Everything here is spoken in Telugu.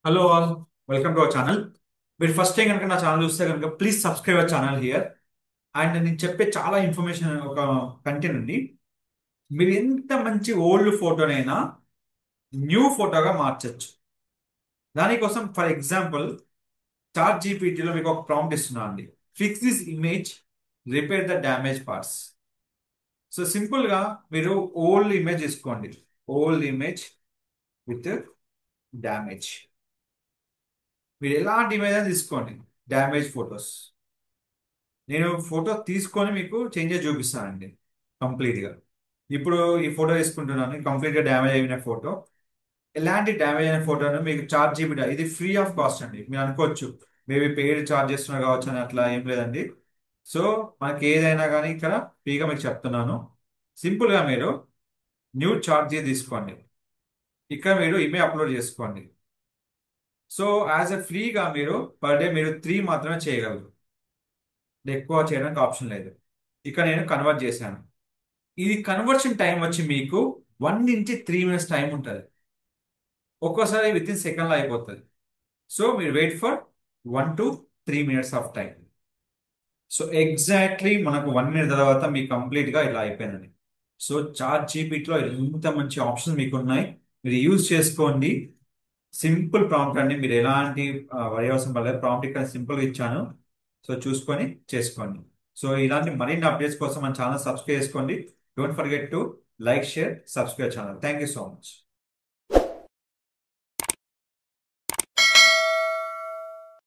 Hello all, welcome to our channel. మీరు ఫస్ట్ టైం కనుక నా ఛానల్ చూస్తే కనుక please subscribe our channel here. And నేను చెప్పే చాలా ఇన్ఫర్మేషన్ ఒక కంటెంట్ ఉంది. మీరు ఎంత మంచి ఓల్డ్ ఫోటోనైనా న్యూ ఫోటోగా మార్చచ్చు. దానికోసం ఫర్ ఎగ్జాంపుల్ చాట్ జీపీటీలో మీకు ఒక ప్రాంప్ట్ ఇస్తున్నా అండి. Fix this image, repair the damage parts. So simple గా మీరు ఓల్డ్ ఇమేజ్ తీసుకోండి. Old image with damage. మీరు ఎలాంటి ఇమేజ్ అయినా తీసుకోండి, డ్యామేజ్ ఫొటోస్. నేను ఫోటో తీసుకొని మీకు చేంజెస్ చూపిస్తానండి కంప్లీట్గా. ఇప్పుడు ఈ ఫోటో తీసుకుంటున్నాను, కంప్లీట్గా డ్యామేజ్ అయిన ఫోటో. ఎలాంటి డ్యామేజ్ అయిన ఫోటోను మీకు చార్జ్ జీబీ, ఇది ఫ్రీ ఆఫ్ కాస్ట్ అండి. మీరు అనుకోవచ్చు మేబీ పెయిడ్ చార్జ్ చేస్తున్నారు కావచ్చు అని, అట్లా ఏం లేదండి. సో మనకి ఏదైనా కానీ ఇక్కడ ఫ్రీగా మీకు చెప్తున్నాను. సింపుల్గా మీరు న్యూ చార్జ్ తీసుకోండి. ఇక్కడ మీరు ఇమేజ్ అప్లోడ్ చేసుకోండి. సో యాజ్ ఎ ఫ్రీగా మీరు పర్ డే మీరు 3 మాత్రమే చేయగలరు. ఎక్కువ చేయడానికి ఆప్షన్ లేదు. ఇక్కడ నేను కన్వర్ట్ చేశాను. ఇది కన్వర్షన్ టైం వచ్చి మీకు 1 నుంచి 3 మినిట్స్ టైం ఉంటుంది. ఒక్కోసారి విత్ ఇన్ సెకండ్లో అయిపోతుంది. సో మీరు wait for 1 to 3 minutes of time. So exactly మనకు 1 మినిట్ తర్వాత మీకు కంప్లీట్ గా ఇలా అయిపోయిందండి. సో చాట్ జీపీటీలో ఇంత మంచి ఆప్షన్స్ మీకు ఉన్నాయి, మీరు యూజ్ చేసుకోండి. సింపుల్ ప్రాంప్ట్ అండి, మీరు ఎలాంటి వరి అవసరం పడలేదు. ప్రాంప్ట్ ఇక్కడ సింపుల్ గా ఇచ్చాను. సో చూసుకొని చేసుకోండి. సో ఇలాంటి మరిన్ని అప్డేట్స్ కోసం మన ఛానల్ సబ్స్క్రైబ్ చేసుకోండి. Don't forget to like, share, subscribe channel. Thank you so much.